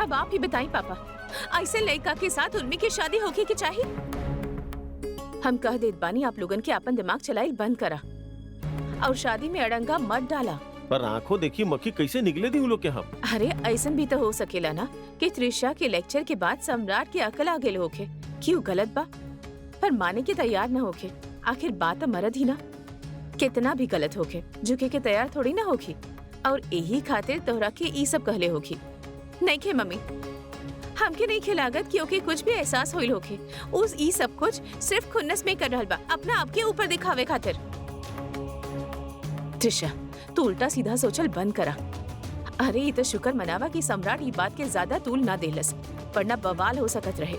अब आप ही बताइए पापा, ऐसे लड़का के साथ उर्मी की शादी होगी कि चाहिए? हम कह देत बानी आप लोगन के अपन दिमाग चलाई बंद करा और शादी में अड़ंगा मत डाला। पर आंखों देखी मक्खी कैसे निकले दी उन लोग के हम। अरे ऐसा भी तो हो सकेला ना कि त्रिशा के लेक्चर के बाद सम्राट के अकल आ गेल होके क्यों गलत बा, पर माने के तैयार न होके। आखिर बात मरद ही ना, कितना भी गलत होके झुके के तैयार थोड़ी ना होगी। और यही खातिर तोहरा के ई सब कहले होगी। नहीं खे मम्मी, हमके नहीं खिलागत क्योंकि कुछ भी एहसास होइल होके उस ई सब कुछ सिर्फ खुन्नस में कर रहल बा, अपना आपके ऊपर दिखावे खातिर। त्रिशा तू उल्टा सीधा सोचल बंद करा। अरे ये तो शुक्र मनावा कि सम्राट ये बात के ज्यादा तूल ना देलस, वरना बवाल हो सकत रहे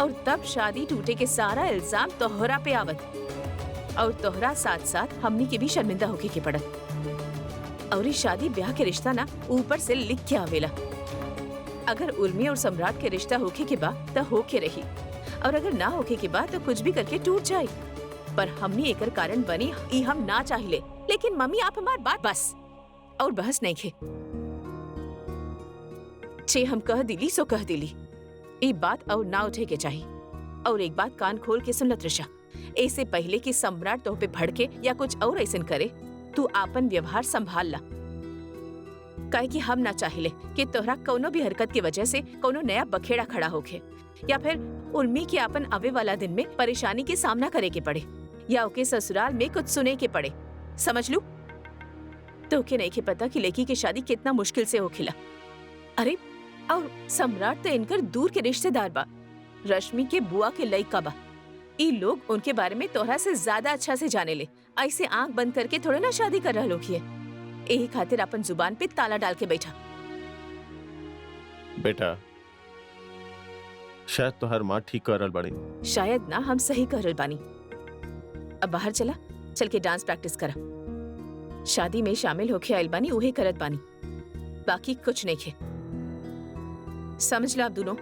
और तब शादी टूटे के सारा इल्जाम तोहरा पे आवत और तोहरा साथ साथ हमनी के भी शर्मिंदा होके के पड़त। और इस शादी ब्याह के रिश्ता ना ऊपर से लिख के आवेला। अगर उर्मी और सम्राट के रिश्ता होके के बाद तो होके रही, और अगर ना होके के बाद तो कुछ भी करके टूट जाए। पर हमनी एकर कारण बनी ई हम ना चाहिले। लेकिन मम्मी आप हमार बात बस और बहस नहीं खे। छे हम कह दिली सो कह दिली, ये बात और ना उठे के चाहिए। और एक बात कान खोल के सुन ल त्रिशा, ऐसे पहले कि सम्राट तो पे भड़के या कुछ और ऐसा करे, तू आपन व्यवहार संभाल ला। काहे कि हम ना चाहिले कि तोहरा कोनो भी हरकत की वजह से कोनो नया बखेड़ा खड़ा होके या फिर उर्मी के अपन आवे वाला दिन में परेशानी के सामना करे के पड़े या ओके ससुराल में कुछ सुने के पड़े। समझ लू? तो के नहीं के पता कि लड़की की शादी कितना मुश्किल से होखिला। अरे और सम्राट तो इनकर दूर के रिश्तेदार बा, रश्मि के बुआ के लइका बा। ई लोग उनके बारे में तोहरा से ज्यादा अच्छा से जाने ले। ऐसे आंख बंद करके थोड़ा ना शादी कर रहा लोग है। यही खातिर अपन जुबान पे ताला डाल के बैठा। बेटा शायद तो हर माँ ठीक कर रहल बाड़ी। शायद ना, हम सही कर रहल बानी। अब बाहर चला, चल के डांस प्रैक्टिस करा। शादी में शामिल होके आइल बानी उहे करत बानी, बाकी कुछ नहीं खे। समझ ला आप दोनों।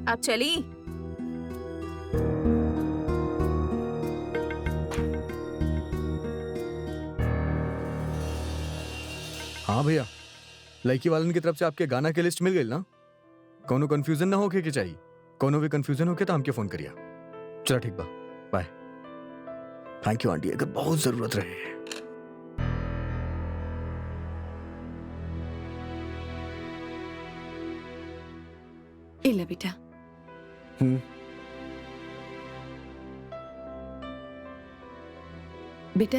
आप चली। हाँ भैया, लड़की वालन की तरफ से आपके गाना की लिस्ट मिल गई ना? कोनो कंफ्यूजन ना होके के चाहिए। कोनो भी कंफ्यूजन होके तो हमके फोन करिए। चलो ठीक बा, बाय। थैंक यू आंटी, अगर बहुत जरूरत रहे। इला बेटा। बेटा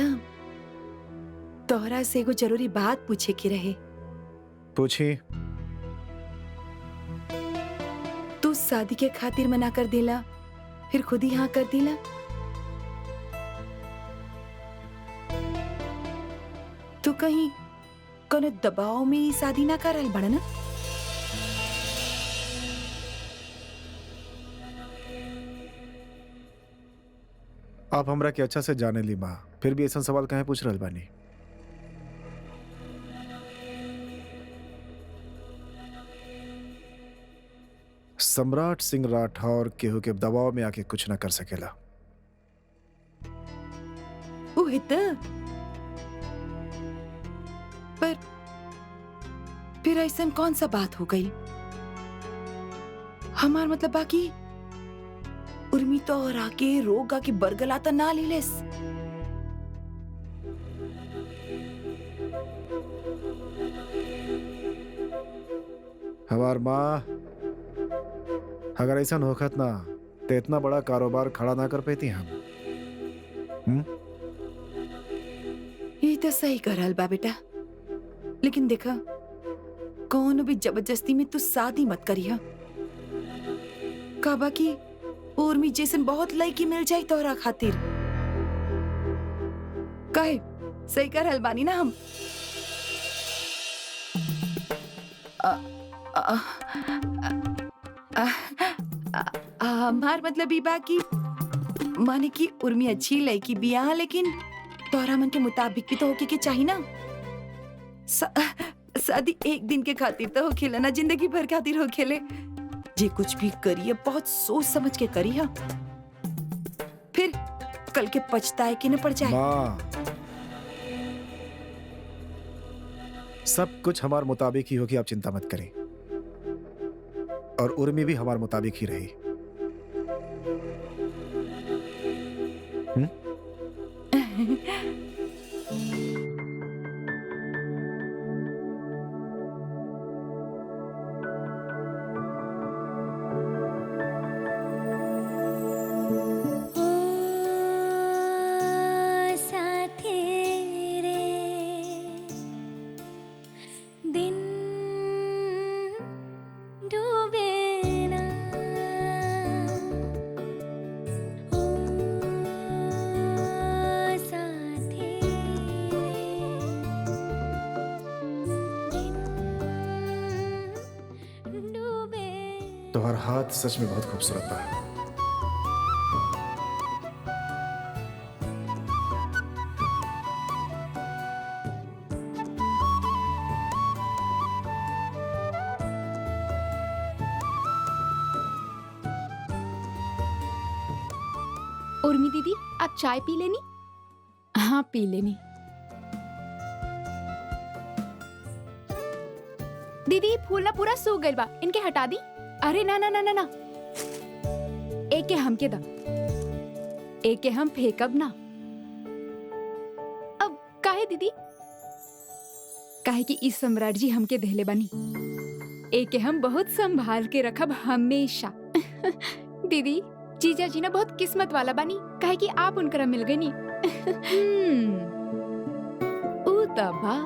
तोहरा से एगो जरूरी बात पूछे के रहे। पूछी। तू शादी के खातिर मना कर देला, फिर खुद ही हाँ कर देला। तू कहीं कोनो दबाव में ही शादी ना करल बड़ा ना? आप हमरा के अच्छा से जाने ली माँ, फिर भी ऐसा सवाल काहे पूछ रहल बानी? सम्राट सिंह राठौर केहू के दबाव में आके कुछ न कर सकेला। पर फिर ऐसा कौन सा बात हो गई? हमार मतलब बाकी उर्मी तो और आके रोगा की बरगलाता ना लीलेस। हमार माँ, अगर ऐसा होखत ना तो इतना बड़ा कारोबार खड़ा ना कर पाती हम। ये तो सही करल बा बेटा, लेकिन देखा कौन भी जबरदस्ती में तू शादी मत करिया। काबा की उर्मी जैसन बहुत लड़की मिल जाए तोहरा खातिर। काहे सही करल बानी ना हम? हमार मतलब ई बा की माने की उर्मी अच्छी लड़की बिया, लेकिन तोहरा मन के मुताबिक भी तो होके के चाहिए ना। शादी एक दिन के खातिर तो हो खेला ना, जिंदगी भर खातिर हो खेले। जे कुछ भी करिए बहुत सोच समझ के करिए, फिर कल के पछताए कि न पड़ जाए। माँ, सब कुछ हमारे मुताबिक ही होगी, आप चिंता मत करें। और उर्मी भी हमारे मुताबिक ही रही। तुम्हारा हाथ सच में बहुत खूबसूरत था। उर्मी दीदी, आप चाय पी लेनी? हाँ, पी लेनी। दीदी, फूल ना पूरा सूख गइल बा, इनके हटा दी। अरे ना ना ना ना ना, एक के हम के दा, एक के हम फेंकब ना। अब काहे दीदी? काहे कि इस सम्राट जी हमके देहले बानी, एक के हम बहुत संभाल के रखब हमेशा। दीदी, जीजा जी ना बहुत किस्मत वाला बानी, काहे कि आप उनकरा मिल गई नी। ऊ तबा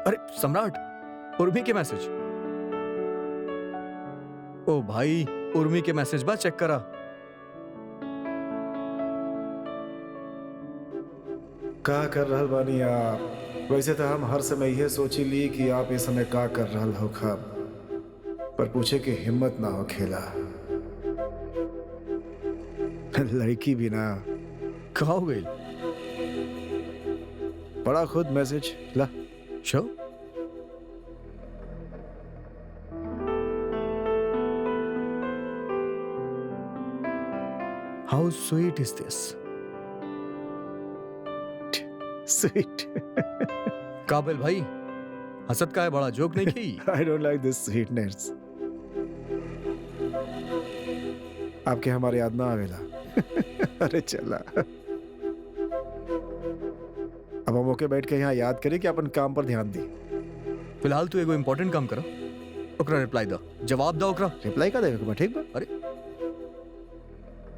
अरे सम्राट, उर्मी के मैसेज। ओ भाई, उर्मी के मैसेज बा, चेक करा। का कर रहल बानी आप? वैसे तो हम हर समय यह सोची ली कि आप इस समय का कर रहल हो खब, पर पूछे कि हिम्मत ना हो खेला। लड़की भी ना। कहा हो गई? पढ़ा खुद मैसेज ला। शो हाउ स्वीट इज दिस? स्वीट। काबिल भाई, हसद का है, बड़ा जोक नहीं की। I don't like this sweetness. आपके हमारे याद ना आवेला। अरे चला, अब हम ओके बैठ के यहाँ याद करें कि अपन काम पर ध्यान दी। फिलहाल तू एगो इम्पोर्टेंट काम करो, ओकरा रिप्लाई दो, जवाब दो ओकरा। रिप्लाई का देगा ठीक बा? अरे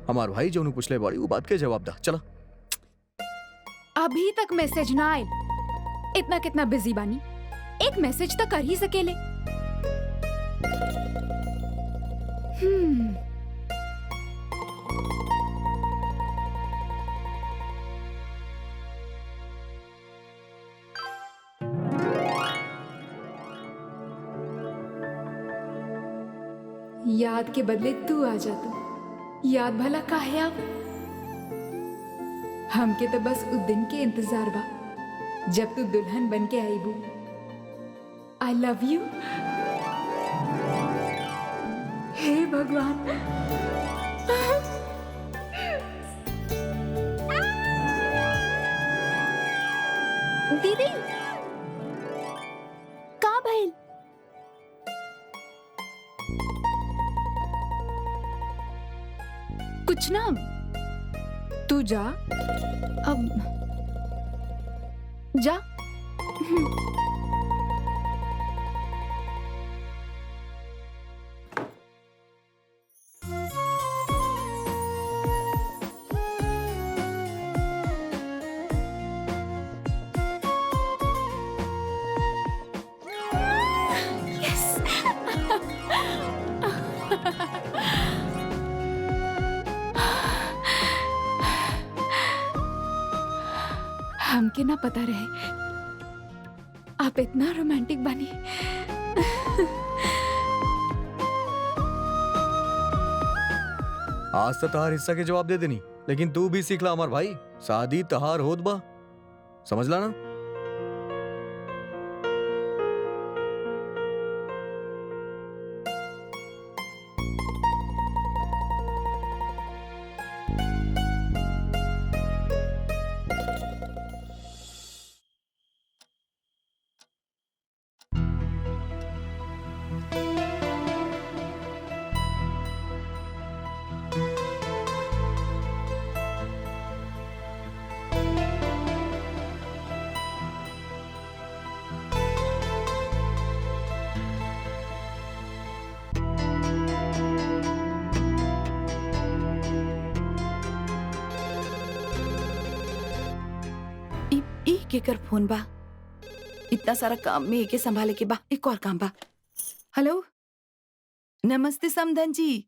हमार भाई जो पूछले बाड़ी वो बात के जवाब दा। चला। अभी तक मैसेज ना आए, इतना कितना बिजी बानी, एक मैसेज तो कर ही सकेले। याद के बदले तू आ जा। तू याद भला काहे आव? हमके तो बस उस दिन के इंतजार बा जब तू दुल्हन बन के आईबू। I love you. हे भगवान, दीदी का भइल? कुछ ना, तू जा अब, जा। हमके ना पता रहे आप इतना रोमांटिक बनी। आज तो तहार हिस्सा के जवाब दे देनी, लेकिन तू भी सीख ला हमार भाई, शादी तहार होत बा, समझ ला ना। ई केकर फोन बा? इतना सारा काम में एके संभाले के बा, एक और काम बा। हेलो, नमस्ते समधन जी,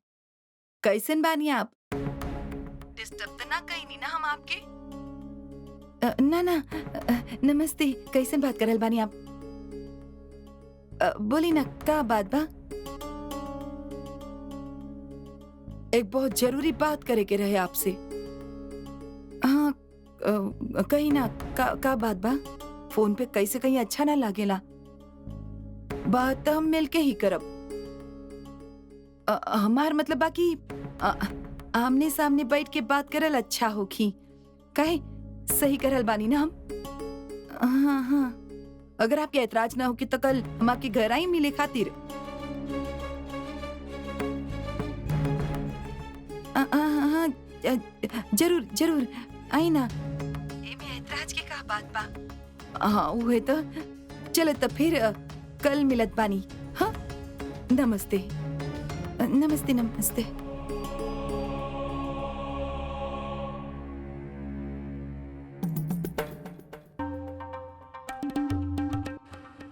कैसन बानी आप? डिस्टर्ब तो ना कहीं ना हम आपके? ना ना, नमस्ते, कैसन बात करल बानी आप? बोली ना, का बात बा? एक बहुत जरूरी बात करे के रहे आपसे। हाँ, कहीं ना, का बात बा? फोन पे कैसे कहीं अच्छा ना लागेला। बात हम मिल के ही करब। हमार मतलब बाकी आमने सामने बैठ के बात करल अच्छा होखी। काहे सही करल बानी ना हम? हाँ हाँ, अगर आपके ऐतराज ना हो कि तो कल हम आपके घर आई मिले खातिर। हाँ, जरूर जरूर आई ना। एमे ऐतराज के का बात बा? हाँ उहे तो। चलो तो फिर कल मिलत बानी। हाँ, नमस्ते नमस्ते नमस्ते।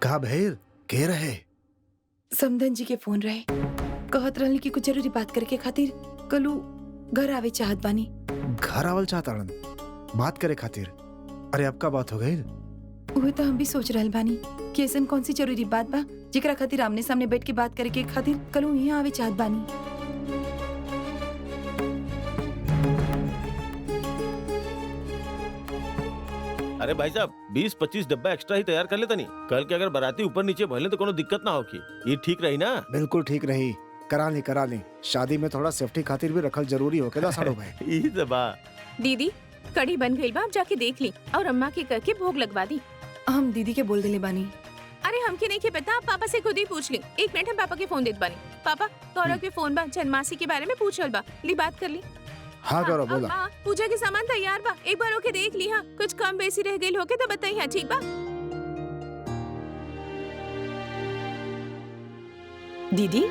कहा भैर के रहे? समधन जी के फोन रहे, कहत रहली कि कुछ जरूरी बात करके खातिर कलू घर आवे चाहत बानी। घर आवल चाहताड़न बात करे खातिर? अरे अब का बात हो गई? उहे तो हम भी सोच रहल बानी कि ऐसन कौन सी जरूरी बात बा जेकरा खातिर आमने सामने बैठ के बात करे के खातिर कलू यहाँ आवे चाहत बानी। अरे भाई साहब 20-25 डब्बा एक्स्ट्रा ही तैयार कर लेता नहीं, कल के अगर बाराती ऊपर नीचे भले तो कोनो दिक्कत ना होगी। ये ठीक रही ना? बिल्कुल ठीक रही, करा ली। शादी में थोड़ा सेफ्टी खातिर भी रखल जरूरी होके ना साड़ो भाई। ई दबा दीदी कड़ी बन गई बा, आप जाके देख ली और अम्मा के करके भोग लगवा दी। हम दीदी के बोल देले बानी। अरे हमके नहीं के पता, आप पापा से खुद ही पूछ ली। एक मिनट, हम पापा के फोन देत बानी। पापा, गौरव के फोन बा, जन्मासी के बारे में पूछ रहा बा, ली बात कर ली। हाँ गौरव बोला। अम्मा, पूजा के सामान तैयार बा, एक बार होके देख ली। हाँ, कुछ कम बेसी रह गई होके तो बताई। हाँ ठीक बा। दीदी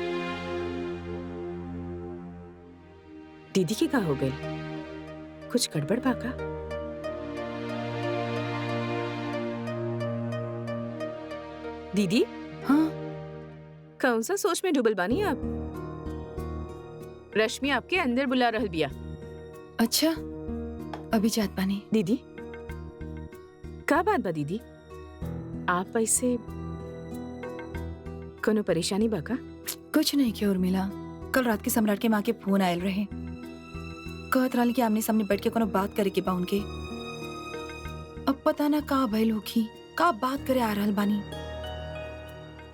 दीदी की का हो गई? कुछ गड़बड़ बा का? दीदी हाँ, कौन सा सोच में डूबल बानी आप? रश्मि आपके अंदर बुला रहल बिया। अच्छा अभी जात बानी। दीदी का बात बा? दीदी आप ऐसे कोनो परेशानी बा का? कुछ नहीं किया उर्मिला, कल रात के सम्राट के माँ के फोन आयल रहे, कहत रहली कि आमने सामने बैठ के कोनो बात करे के बा उनके। अब पता ना का भइल होखी, का बात करे आ रहल बानी।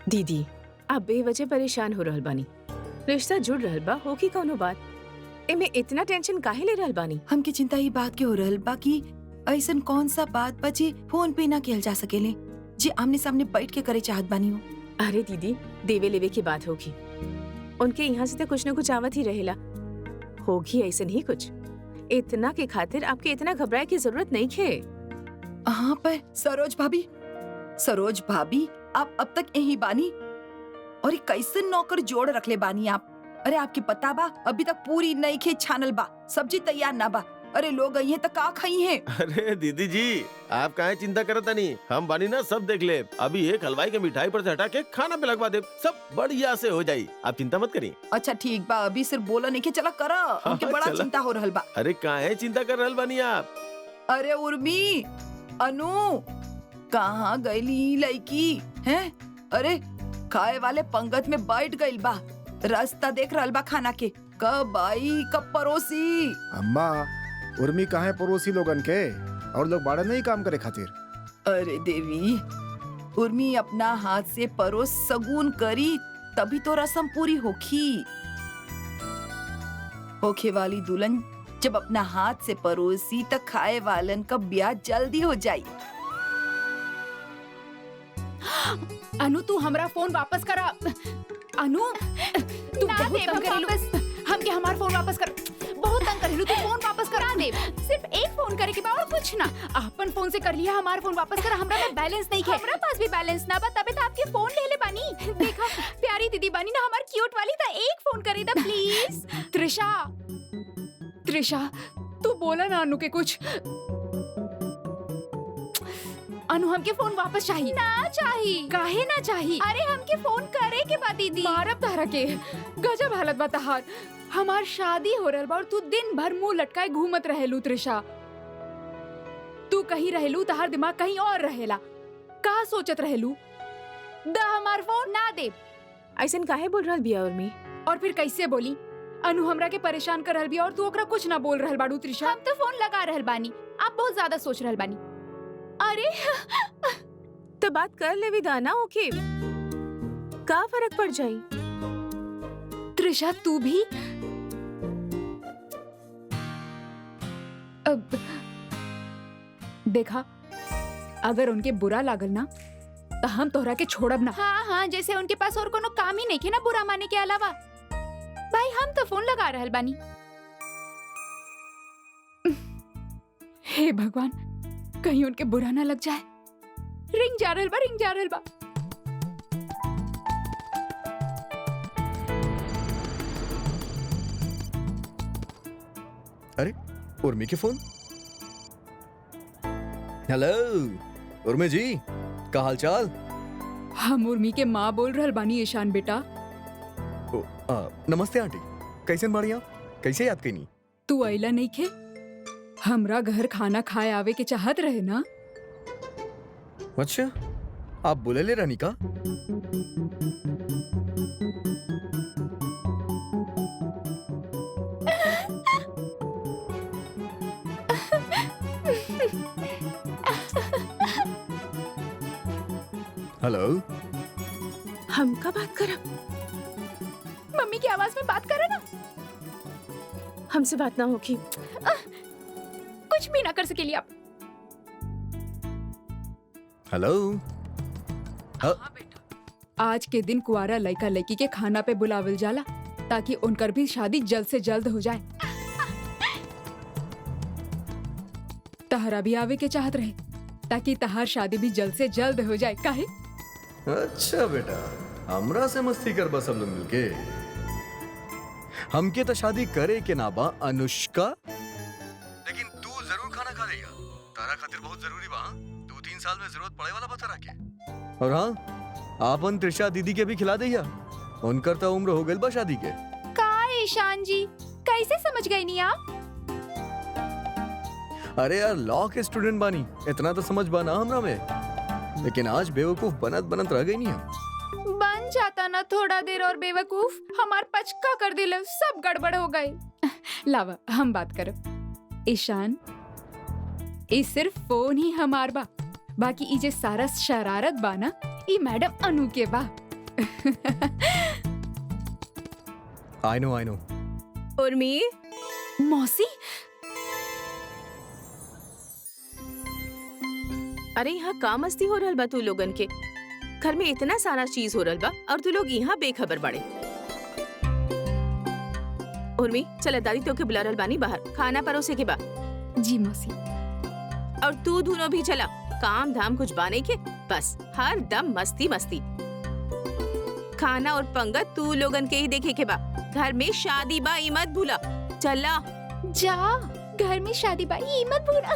दीदी आप बेवजह परेशान हो रहल बानी, रिश्ता जुड़ रहल बा, होगी कोनो बात, एमे इतना टेंशन काहे ले रहल बानी? हमके चिंता ही बात के हो रहल बा कि ऐसन कौन सा बात बा जे फोन पे ना कहल जा सकेले, जे आमने सामने बैठ के करे चाहत बानी हो। अरे दीदी देवे लेवे की बात होगी, उनके यहाँ से तो कुछ न कुछ आवत ही रहेला, होगी ऐसे नहीं कुछ। इतना के खातिर आपके इतना घबराए की जरूरत नहीं खे। हाँ पर सरोज भाभी आप अब तक यही बानी और ये कैसे नौकर जोड़ रखले बानी आप? अरे आपके पता बा अभी तक पूरी नई खे छानल बा, सब्जी तैयार ना बा। अरे लोग आई हैं तो का खाई हैं? अरे दीदी जी आप काहे चिंता करता नहीं, हम बानी ना सब देख ले। अभी एक हलवाई के मिठाई पर से हटा के खाना पे लगवा दे, सब बढ़िया से हो जाई, आप चिंता मत करिए। अच्छा ठीक बा, अभी सिर्फ बोला नहीं के चला करा, हमके बड़ा चला। चिंता हो रहल बा। अरे काहे चिंता कर रहल बानी आप? अरे उर्मी, अनु, कहाँ गईली लड़की हैं? अरे खाए वाले पंगत में बैठ गइल बा, रास्ता देख रहल बा खाना के, कब आई कब परोसी। अम्मा उर्मी कहाँ है पड़ोसी लोगन के, और लोग बाड़े नहीं काम करे खातिर। अरे देवी, उर्मी अपना हाथ से परोस सगुन करी तभी तो रस्म पूरी होखे वाली दुल्हन जब अपना हाथ से परोसी त खाए वालन का ब्याह जल्दी हो जाई। अनु तू हमरा फोन वापस करा। अनु तू ना बहुत देब तंग हम करेलू, हमके हमार फोन वापस कर। बहुत तंग करेलू, तू फोन वापस करा दे। सिर्फ एक फोन करे के बा और कुछ ना। अपन फोन से कर लिया, हमार फोन वापस करा। हमरा में बैलेंस नहीं है। हमरा पास भी बैलेंस ना बा, तबे तो आपके फोन ले ले बानी। देखा प्यारी दीदी बानी ना हमार क्यूट वाली, ता एक फोन करे दा प्लीज। त्रिशा, त्रिशा तू बोला ना अनु के कुछ। अनु हमके फोन वापस चाहिए। ना चाहिए। काहे ना चाहिए? अरे हमके फोन करे के बा दीदी। मारब तारा के। गजब हालत बा तहार। हमार शादी हो रहल बा और तू दिन भर मुंह लटकाए घूमत रहेलू। त्रिशा तू कहीं रहेलू, तहार दिमाग कहीं और रहेला। का सोचत रहेलू? द हमार फोन ना दे। ऐसन काहे बोल रहल बिया उर्मी? और फिर कैसे बोली? अनु हमरा के परेशान कर रहल बिया और तू ओकरा कुछ ना बोल रहल बाड़ू। त्रिशा हम तो फोन लगा रहल बानी, आप बहुत ज्यादा सोच रहल बानी। अरे तो बात कर ले विदा ना, ओके का फर्क पड़ जाई? त्रिशा तू भी अब देखा, अगर उनके बुरा लागल ना तो हम तोहरा के छोड़ब ना। हाँ हाँ, जैसे उनके पास और कोनो काम ही नहीं के ना बुरा माने के अलावा। भाई हम तो फोन लगा रहल बानी। हे भगवान, कहीं उनके बुरा ना लग जाए। रिंग जा रहल बा, रिंग जा रहल बा। अरे उर्मी के फोन। हेलो उर्मी जी, का हाल चाल? हम उर्मी के माँ बोल रहल बानी। ईशान बेटा, नमस्ते आंटी, कैसे बाड़ी आप? कैसे याद कईनी? तू अइला नहीं खे? हमरा घर खाना खाए आवे के चाहत रहे ना? अच्छा, आप बोले ले रानी का? हेलो, हमका बात करब? मम्मी की आवाज में बात करे ना। हमसे बात ना होगी। कुछ भी ना कर सकेली आप। हेलो। हाँ बेटा, आज के दिन कुआरा लड़का लड़की के खाना पे बुलावल जाला ताकि उनकर भी शादी जल्द से जल्द हो जाए। तहरा भी आवे के चाहत रहे ताकि तहार शादी भी जल्द से जल्द हो जाए। काहे? अच्छा बेटा, हमरा से मस्ती कर बस सब लोग मिलके। हमके तो शादी करे के ना बा अनुष्का, लेकिन तू जरूर खाना खा लेगा। तारा खातिर बहुत जरूरी बा। 2-3 साल में जरूरत पड़े वाला बा तारा के। और हाँ, आपन त्रिशा दीदी के भी खिला दिया। उनकर तो उम्र हो गई बा शादी के। का ईशान जी, कैसे समझ गए नहीं आप? अरे यार, लॉ के स्टूडेंट बानी, इतना तो समझ बा ना हमरा में। लेकिन आज बेवकूफ बनत बनत रह गई नहीं हम। बन जाता ना थोड़ा देर और बेवकूफ, हमार पचका कर दिले, सब गड़बड़ हो गए। लावा हम बात करब। ईशान, ये सिर्फ फोन ही हमार बा, बाकी ई जे सारा शरारत बा ना, ई मैडम अनु के बा। I know. उर्मी, मौसी, अरे यहाँ का मस्ती हो रहल बा तू लोगन के? घर में इतना सारा चीज हो रहल बा और तू लोग यहाँ बेखबर बड़े। उर्मी, चल दादी तो के बुला रहल बानी बाहर, खाना परोसे के बा। जी मौसी। और तू दोनों भी चला, काम धाम कुछ बाने के, बस हर दम मस्ती मस्ती। खाना और पंगत तू लोगन के ही देखे के बा। घर में शादी बा, ई मत भूला। चला जा, घर में शादी बा, ये मत भूला।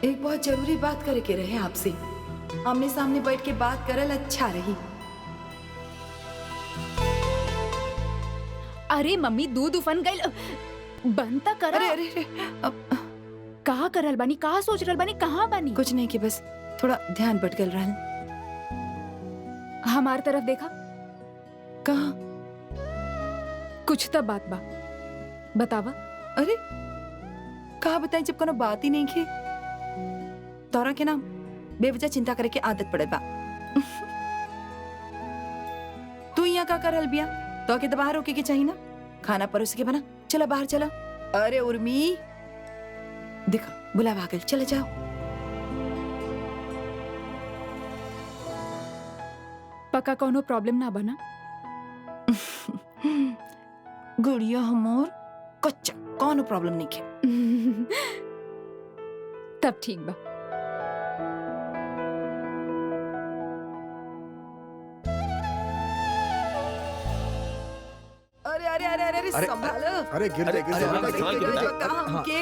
एक बहुत जरूरी बात करे के रहे आपसे। आमने सामने बैठ के बात करल अच्छा रही। अरे मम्मी, दूध उफन गइल। बंद तक करा। अरे अरे अरे अब कहा करल बानी, कहा सोच रहल बानी, कहाँ बानी? कुछ नहीं कि बस थोड़ा ध्यान भटकल रहा। हमार तरफ देखा, कहाँ? कुछ तो बात बा, बतावा। अरे कहा बताई जब कोनो बात ही नहीं की। तोरा के नाम बेवजह चिंता करे के आदत पड़े बा। तू यहाँ का करल बिया? तो के तो बाहर होके के चाहिए ना, खाना परोस के बना। चला बाहर चला। अरे उर्मी देखा बुलावा आ गइल, चले जाओ। पक्का कोनो प्रॉब्लम ना बना? गुड़िया हमोर कच्चा कोनो प्रॉब्लम नहीं के। तब ठीक बा। अरे अरे अरे अरे अरे, संभालो। अरे गिर अरे, गिर अरे, गिर- अरे, गिर- अरे, गिर- अरे, गिर- कहाँ हाँ। के?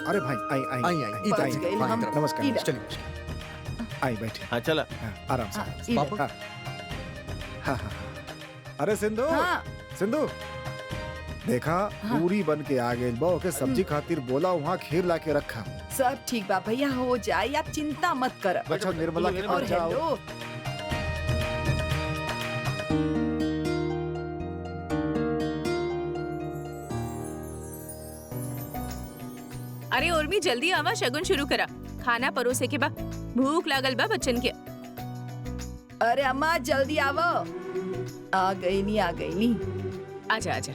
अरे भाई आई आई आई आई इधर बच आई, गए हाँ, हम। नमस्कार इधर। चलिए आई बैठे। हाँ चला। हाँ, आराम से। हाँ, इधर। पापा। हाँ हाँ हाँ। अरे सिंधु हाँ सिंधु देखा हाँ। पूरी बन के आ गई बो के सब्जी खातिर बोला वहाँ खीर ला के रखा। सब ठीक बा भैया, हो जाए, आप चिंता मत कर। अच्छा निर्मला के और पास जाओ। हेलो अरे उर्मी जल्दी आवा, शगुन शुरू करा। खाना परोसे के बा, भूख लागल बा बच्चन के। अरे अम्मा जल्दी आवो। आ गई नी आ गई नी। आजा आजा।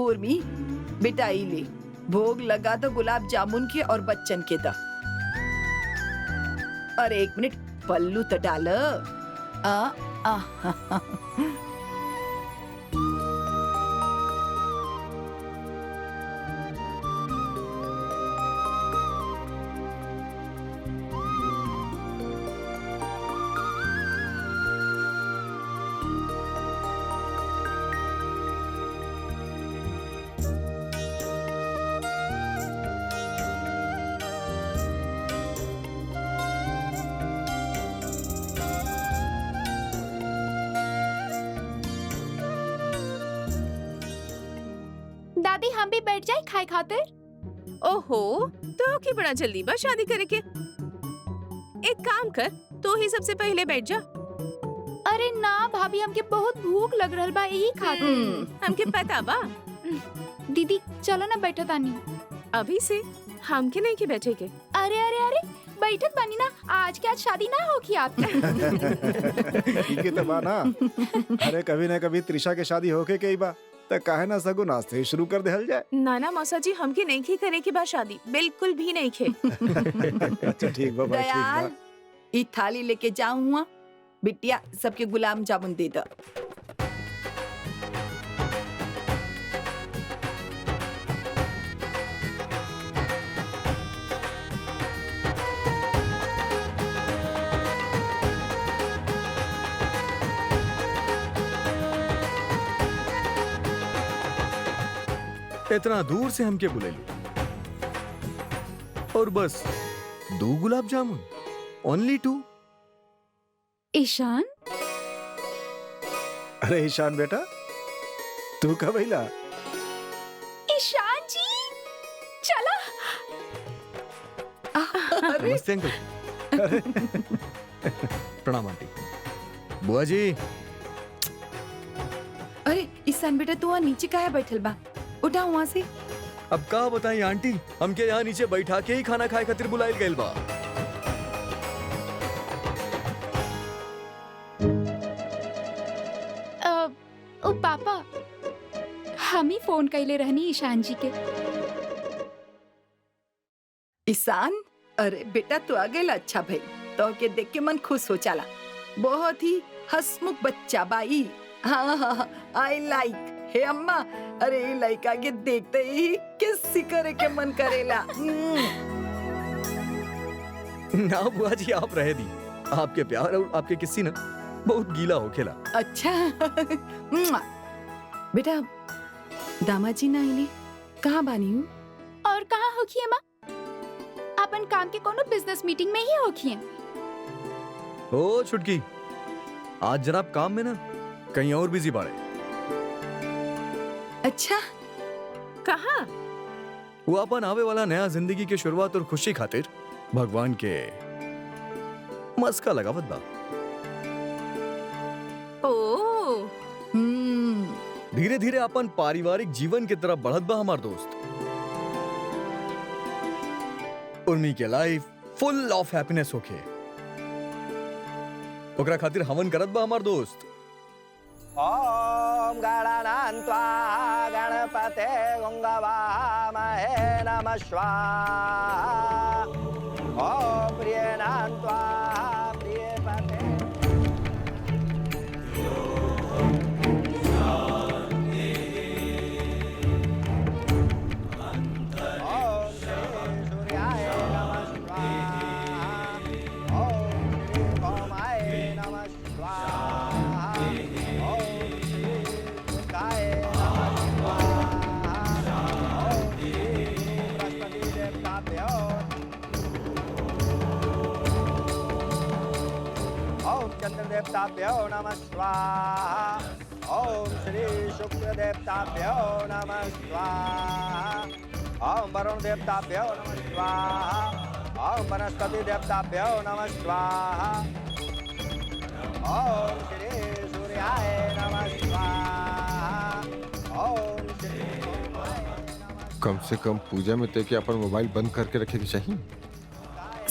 उर्मी बेटा ई ले, भोग लगा तो गुलाब जामुन के और बच्चन के दा। अरे एक मिनट पल्लू तो डाल। आ हा। दादी हम भी बैठ जाए खाए खातिर? ओहो, तो की बड़ा जल्दी बा शादी करे के। एक काम कर, तू ही सबसे पहले बैठ जा। अरे ना भाभी, हमके बहुत भूख लग रहल बा, यही खातिर। हमके पता बा। दीदी चलो ना बैठो तानी। अभी से हमके नहीं के बैठे के। अरे अरे अरे बैठत बानी ना, आज के आज शादी ना होगी आपकी। ठीक है तबा ना। अरे कभी ना कभी त्रिशा के शादी होके के ही बा, त काहे ना सगुन आज से शुरू कर देहल जाए। नाना मौसा जी, हमके नहीं के करे के बा शादी, बिल्कुल भी नहीं खे। अच्छा ठीक बा भाई, ठीक दयाल बा। ई थाली लेके जाऊँ हुआ। बिटिया सबके गुलाब जामुन दे दो। इतना दूर से हमके बुले लो और बस 2 गुलाब जामुन, ओनली 2। ईशान, अरे ईशान बेटा तू कब अइला? ईशान जी चलो। नमस्ते अंकल। प्रणाम आंटी। बुआ जी। अरे ईशान बेटा तू वहाँ नीचे काहे बैठल बा? उठा वहाँ से। अब का बताई आंटी, हमके यहाँ नीचे बैठा के ही खाना खाए खातिर बुलाइल गइल बा। ओ पापा, हम ही फोन कैले रहनी ईशान जी के। ईशान, अरे बेटा तू आ गइल, अच्छा भाई। तो के देख के मन खुश हो चला। बहुत ही हंसमुख बच्चा बाई। हाँ हाँ आई लाइक। हे अम्मा, अरे ये लड़का के देखते ही किसी करे के मन करेला। ना बुआ जी आप रहे दी, आपके प्यार और आपके किस्सी ना बहुत गीला हो खेला। अच्छा बेटा दामाद जी ना आइली, कहाँ बानी हूँ? और कहाँ होखिए माँ? अपन काम के कोनो बिजनेस मीटिंग में ही होखिए। ओ छुटकी, आज जनाब काम में ना कहीं और बिजी बाड़े। अच्छा कहाँ? वो अपन आवे वाला नया जिंदगी की शुरुआत और खुशी खातिर भगवान के मस्का लगावत बा। ओ धीरे धीरे अपन पारिवारिक जीवन की तरफ बढ़त बा हमार दोस्त। उर्मी के लाइफ फुल ऑफ हैप्पीनेस होके ओकरा खातिर हवन करत बा हमार दोस्त। ओम गणानान्त्वा गणपते गंगावामहे नमः स्वाहा। ओम प्रियनान्त्वा प्रियपते। ओम श्री सूर्याय नमः स्वाहा। ओम श्री भौमाय नमः स्वाहा। ओम श्री बुद्धाय नमः स्वाहा। ओम श्री बृहस्पति देवताभ्यो। ओम चंद्र देवताभ्यो नमः स्वाहा। ओम श्री शुक्र देवताभ्यो नमः स्वाहा। ओम वरुण देवताभ्यो नमः स्वाहा। ओम वनस्पति देवताभ्यो नमः स्वाहा। ओम श्री सूर्याय नमः स्वाहा। ओम श्री भौमाय नमः। कम से कम पूजा में ते के अपन मोबाइल बंद करके रखे के चाहिए।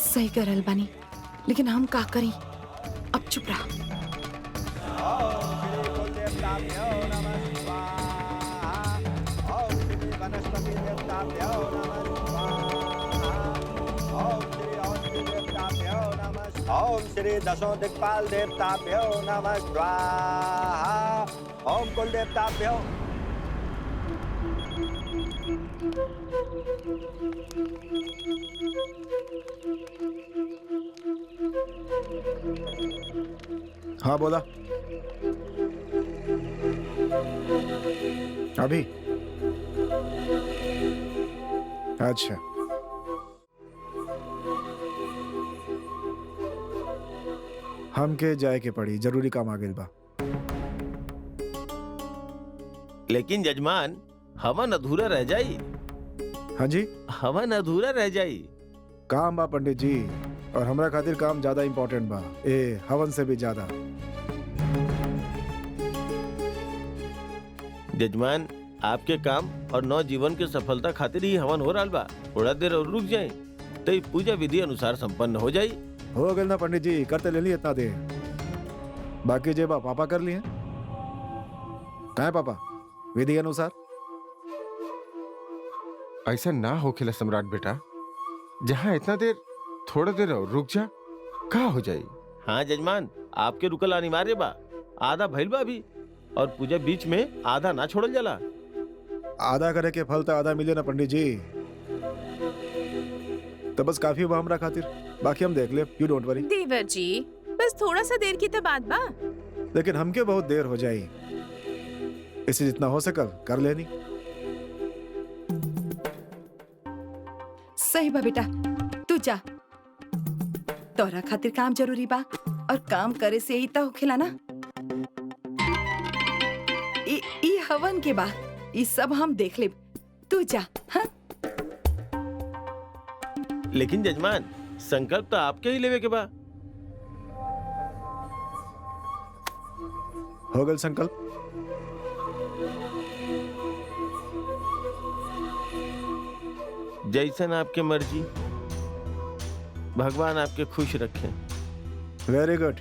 सही करल बानी, लेकिन हम का करी? अब चुप रहा। ओम श्री कुल देवताभ्यो नमः स्वाहा। ओम श्री वनस्पति देवताभ्यो नमः स्वाहा। ओम श्री औषधि देवताभ्यो नमः स्वाहा। ओम श्री दशों दिक्पाल देवताभ्यो नमः स्वाहा। ओम कुल देवताभ्यो। हाँ बोला। अभी अच्छा, हमके जाए के पड़ी, जरूरी काम आ गइल बा। लेकिन जजमान हवन अधूरा रह जाई। हाँ जी, हवन अधूरा रह जाई। काम बा पंडित जी, और हमरा खातिर काम ज्यादा इम्पोर्टेंट बा, ए हवन से भी ज्यादा। जजमान आपके काम और नौ जीवन के सफलता खातिर ही हवन हो रहा बा। थोड़ा देर और रुक जाए तो ये पूजा विधि अनुसार संपन्न हो जाई। हो गइल ना पंडित जी, करते ले ली इतना देर। बाकी जे बा पापा कर लिए। कहाँ पापा? विधि अनुसार। ऐसा ना होखेला सम्राट बेटा, जहाँ इतना देर थोड़ा देर और रुक जा, का हो जाए। हाँ जजमान, आपके रुकल अनिवार्य बा। आधा भइल बा अभी, और पूजा बीच में आधा ना छोड़ल जाला। आधा करे के फल तो आधा मिले ना पंडित जी, तो बस काफी बा हमरा खातिर। बाकी हम देख ले, यू डोंट वरी। देवर जी, बस थोड़ा सा देर की तो बात बा। लेकिन हमके बहुत देर हो जाई, इसे जितना हो सकल कर लेनी। सही बा बेटा, तू जा। तोरा खातिर काम जरूरी बा, और काम करे से ही तो होखेला ना। ई हवन के बा, ई सब हम देख लेब। तू जा। हाँ? लेकिन जजमान, संकल्प तो आपके ही लेवे के बा। हो गल संकल्प। जैसन आपके मर्जी, भगवान आपके खुश रखें। Very good.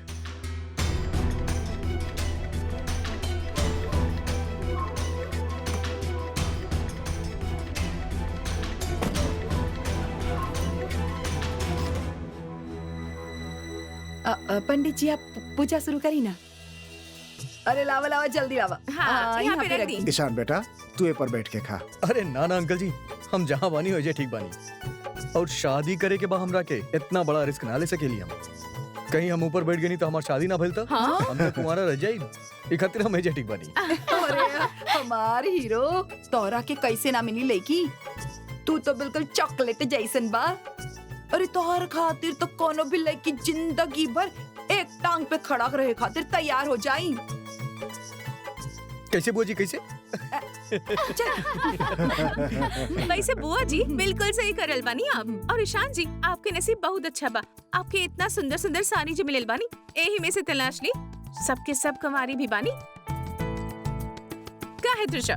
पंडित जी, आप पूजा शुरू करी ना। अरे लावा लावा, जल्दी लावा। हाँ, यहाँ पे रख दी। ईशान बेटा, तू ए पर बैठ के खा। अरे ना ना अंकल जी, हम जहाँ बानी हो जाए ठीक बानी। और शादी करे के बाद हमरा के इतना बड़ा रिस्क ना ले सकेली हम। कहीं हम ऊपर बैठ गए नहीं तो हमारी शादी ना भइल तो हाँ? हम तो कुंवारा रह जाई। ई खातिर हम एजे ठीक बानी। अरे हमार हीरो, तोरा के कैसे ना मिली लड़की? तू तो बिल्कुल चॉकलेट जैसन बा। अरे तोहर खातिर तो कोनो भी लड़की जिंदगी भर एक टांग पे खड़ा रहे खातिर तैयार हो जाई। कैसे बुआ जी, कैसे? वैसे बुआ जी बिल्कुल सही करल बानी आप। और ईशान जी आपके नसीब बहुत अच्छा बा, आपके इतना सुंदर सुंदर साड़ी जो मिलल बानी एही में से तलाश ली। सबके सब कुंवारी भी बानी। का है त्रिशा,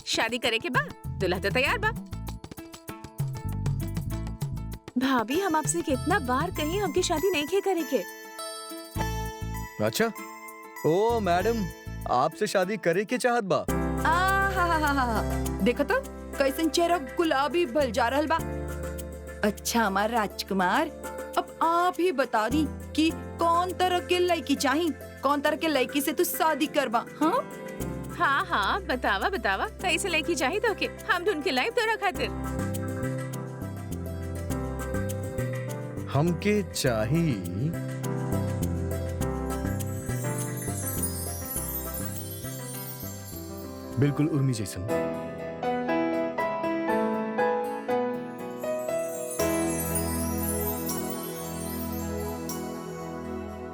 शादी करे के बाद दूल्हा तो तैयार बा। भाभी हम आपसे कितना बार कहीं हमकी शादी नहीं के करे के। अच्छा, ओ मैडम आपसे शादी करे के चाहत बा। देखो तो कैसन चेहरा गुलाबी भल जा रहल बा। अच्छा हमार राजकुमार, अब आप ही बता दी कि कौन तरह के लड़की चाहिए, कौन तरह के लड़की से तू शादी करबा। हाँ हाँ हाँ बतावा बतावा, कैसे लड़की चाहिए तो के हम ढूंढ के लाइव तोरा खातिर। हमके चाहिए बिल्कुल उर्मी जैसन।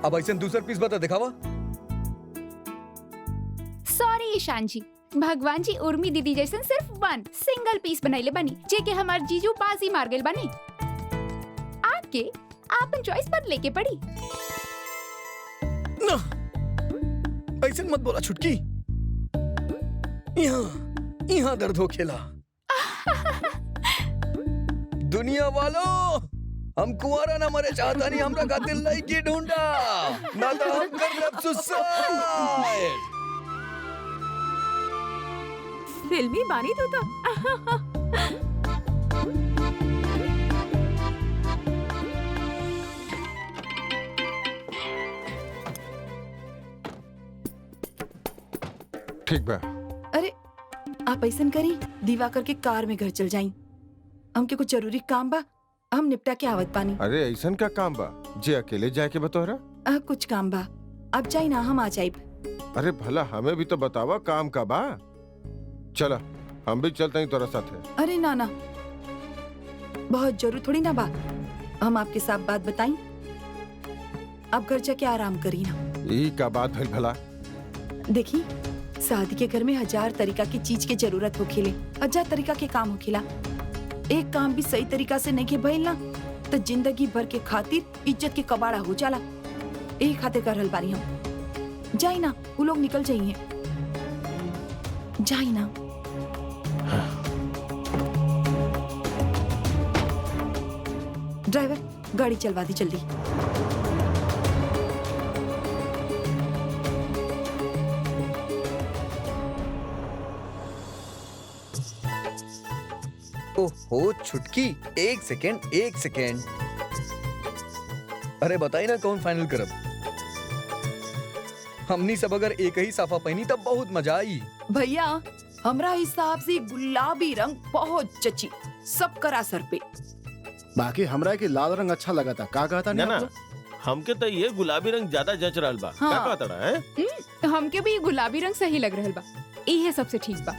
अब ऐसा दूसरा पीस बता दिखावा। सॉरी ईशान जी, भगवान जी उर्मी दीदी जैसन सिर्फ वन सिंगल पीस बनैले बनी, जे के हमार जीजू बाजी मार गेल बनी। आपके आपन चॉइस बदले के पड़ी। ना, ऐसे मत बोला छुटकी। यहाँ दर्द हो खेला। दुनिया वालों, हम कुंवारा ना मरे चाहता नहीं, हमरा खातिर लड़की ढूंढा ना तो हम कर लेब सुसाइड। फिल्मी बानी तू तो। ठीक बा। अरे आप ऐसन करी, दिवाकर के कार में घर चल जाई। हमके कुछ जरूरी काम बा, हम निपटा के आवत पानी। अरे ऐसन का काम बा जे अकेले जाए के बतोहरा? कुछ काम बा, अब जाई ना, हम आ जाइब। अरे भला हमें भी तो बतावा काम का बा। चला हम भी चलते हैं तोरा साथे। अरे ना ना, बहुत जरूर थोड़ी ना बा, हम आपके साथ बात बताई। अब घर जाके आराम करी ना। यही का बात है भला। देखी, शादी के घर में 1000 तरीका की चीज के जरूरत होखेले, 1000 तरीका के काम होखेला। एक काम भी सही तरीका से नहीं के भइल ना तो जिंदगी भर के खातिर इज्जत के कबाड़ा हो जाला। यही खातिर कर रहल बानी हम। जाई ना, वो लोग निकल जाइए। जाई ना। ड्राइवर गाड़ी चलवा दी जल्दी। ओहो छुटकी, एक सेकेंड। अरे बताई ना कौन फाइनल करब। हमनी सब अगर एक ही साफा पहनी तब बहुत मजा आई। भैया हमरा हिसाब से गुलाबी रंग बहुत चची, सब करा सर पे। बाकी हमरा के लाल रंग अच्छा लगा था। का कहता ना नहीं ना, आप लोग? हमके तो ये गुलाबी रंग ज्यादा जच रहल बा। हाँ। का कहता है? हमके भी गुलाबी रंग सही लग रहल बा, इहे सबसे ठीक बा।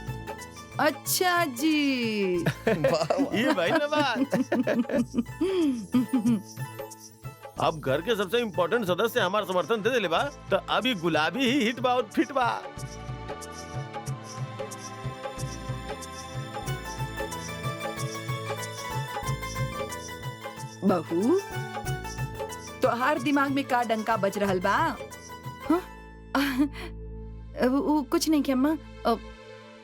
अच्छा जी। ये भाई ना बात। अब घर के सबसे इम्पोर्टेंट सदस्य हमारा समर्थन दे देले बा, तो अभी गुलाबी ही हिट बा और फिट बा। बहू, तोहार दिमाग में का डंका बज रहल बा? हाँ? वो कुछ नहीं के अम्मा,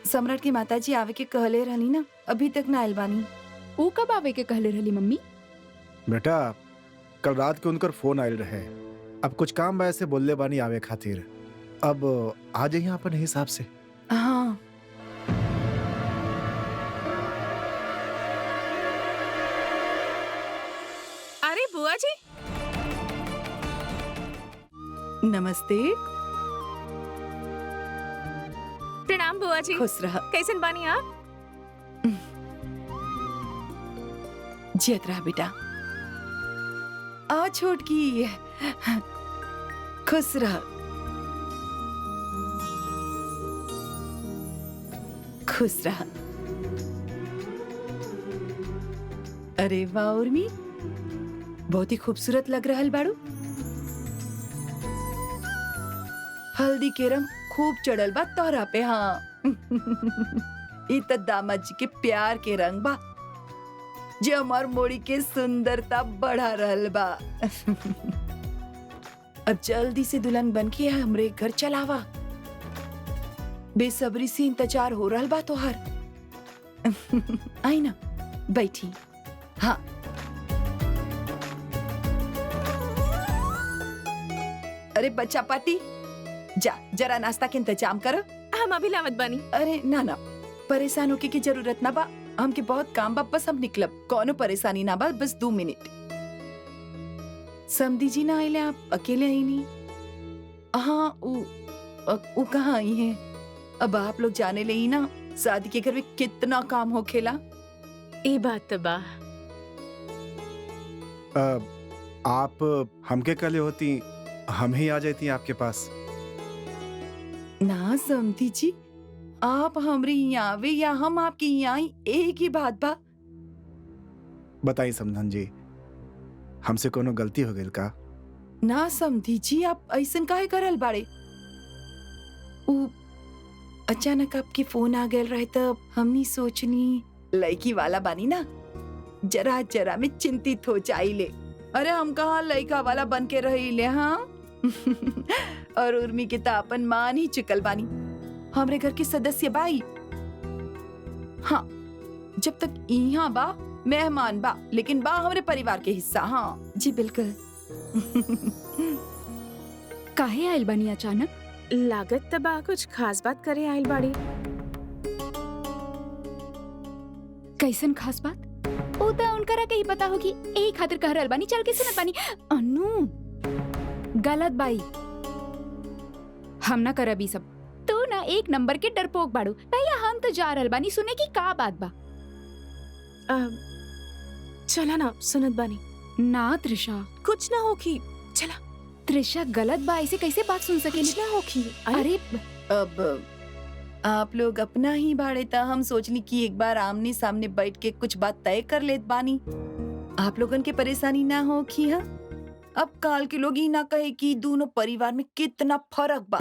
सम्राट की माताजी आवे के कहले रहनी ना, अभी तक ना आइल बानी। ऊ कब आवे के कहले रहली मम्मी? बेटा कल रात के उनकर फोन आयल रहे। अब कुछ काम बा ऐसे बोलले बानी आवे खातिर। अब आ जाइए अपन हिसाब से। हाँ अरे बुआ जी नमस्ते। प्रणाम बुआ जी। खुश रह। कैसन बानी आप? जियत रहा बेटा। आ छोटकी, खुश रह। खुश रह। अरे वाह उर्मी, बहुत ही खूबसूरत लग रहल बाड़ू। हल्दी के रंग खूब चढ़ल बा तोहरा पे। हाँ ई त दामाद जी के प्यार के रंग बा जो हमार मोड़ी के सुंदरता बढ़ा रहल बा। अब जल्दी से दुल्हन बन के हमरे घर चलावा, बेसब्री से इंतजार हो रहल बा तोहर। आई ना, बैठी। हाँ, अरे बच्चा पार्टी, जा जरा नाश्ता के इंतजाम करो। हम अभी लावत बानी। अरे ना ना, परेशान होके की जरूरत ना बा, हमके बहुत काम बा, बस हम निकलब। कोनो परेशानी ना बा, बस 2 मिनट। समधी जी ना आइले, आप अकेले आई नहीं? हाँ, वो कहाँ आई हैं? अब आप लोग जाने ले ही ना, शादी के घर में कितना काम हो खेला। ये बात तो बा। आप हमके कल होती, हम ही आ जाती आपके पास। ना समधी जी, आप हमरे यहाँ आवे या हम आपके यहाँ आई, एक ही बात बा। बताई समधन जी, हमसे कोनो गलती हो गई का? ना समधी जी, आप ऐसन काहे करल बाड़े? अचानक आपके फोन आ गए रहे तब हमनी सोचनी लड़की वाला बानी ना, जरा जरा में चिंतित हो जाइले। अरे हम कहाँ लड़का वाला बन के रहीले, हाँ। और उर्मी के तो अपन मान ही चुकल बानी, हमरे घर के सदस्य बाई। हाँ, जब तक यहाँ बा मेहमान बा, लेकिन बा हमरे परिवार के हिस्सा। हाँ जी बिल्कुल। काहे आइल बानी अचानक? लागत तो बा कुछ खास बात करे आइल बाड़ी। कैसन खास बात? ओ त उनकरा के ही पता होगी, यही खातिर कह रहल बानी, चल के सुनत बानी। अनु गलत बाई, हम ना करब ई सब। तो ना एक नंबर के डरपोक बाड़ू। भैया हम तो जा रहल बानी, सुने की का बात बा? चला ना, सुनत बानी। ना त्रिशा, कुछ ना होखी, चला। त्रिशा गलत बा, ऐसे कैसे बात सुन सकेली? कुछ ना होखी। अरे अब आप लोग अपना ही भाड़े था, हम सोचनी कि एक बार आमने सामने बैठ के कुछ बात तय कर लेत बानी, आप लोगन के परेशानी ना हो कि। हाँ, अब काल के लोग ही ना कहे कि दोनों परिवार में कितना फर्क बा।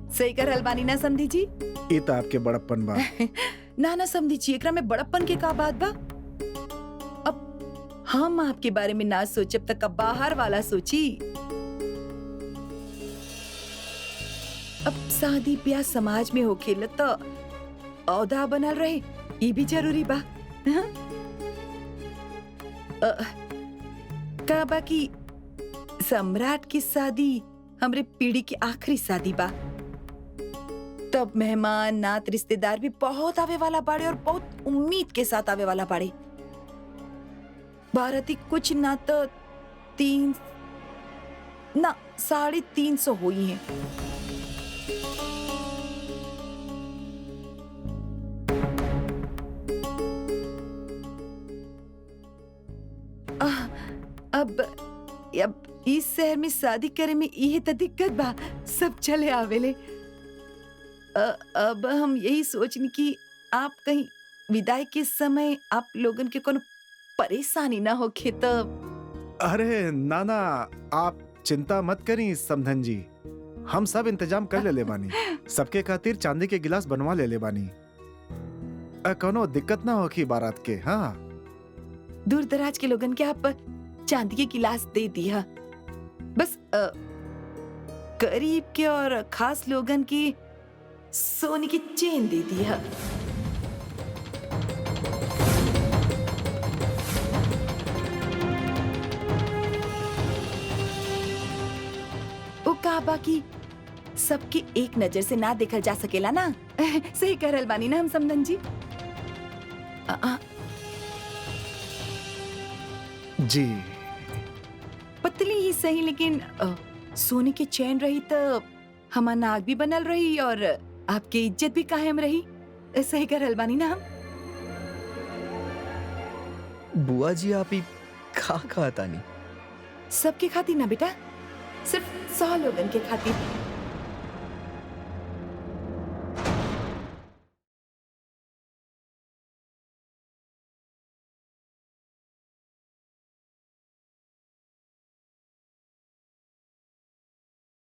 सही करल बानी ना समधी जी? ये तो आपके बड़प्पन बा। ना ना समधी जी, एकरा में बड़प्पन के का बात बा? अब हम आपके बारे में ना सोचब तक अब बाहर वाला सोची। अब शादी ब्याह समाज में होखेला तो औदा बनल रहे, ये भी जरूरी बा। का बाकी सम्राट की शादी हमरे पीढ़ी की आखिरी शादी बा, तब मेहमान नात रिश्तेदार भी बहुत आवे वाला बाड़े और बहुत उम्मीद के साथ आवे वाला बाड़े। बाराती कुछ ना तो 350 हुई हैं। अब इस शहर में शादी करे में यही तो दिक्कत बा, सब चले आवेले। अब हम यही सोचनी कि आप कहीं विदाई के समय आप लोगन के कोनो परेशानी ना होखे तो। अरे ना ना, आप चिंता मत करी समधन जी, हम सब इंतजाम कर ले बानी। सबके खातिर चांदी के गिलास बनवा ले बानी, कोनो दिक्कत ना होगी बारात के। हाँ, दूर दराज के लोगन के आप चांदी के गिलास दे दिया, बस करीब के और खास लोगन की सोने की चेन दे दिया। वो कहा बाकी सबके एक नजर से ना देखल जा सकेला ना। सही करल बानी ना हम समधन जी? जी पतली ही सही, लेकिन सोने की चैन रही तो हमार नाक भी बनल रही और आपकी इज्जत भी कायम रही। सही करल बानी ना हम? बुआ जी आप ही खा तानी? सबके खातिर ना बेटा, सिर्फ 100 लोगन के खातिर।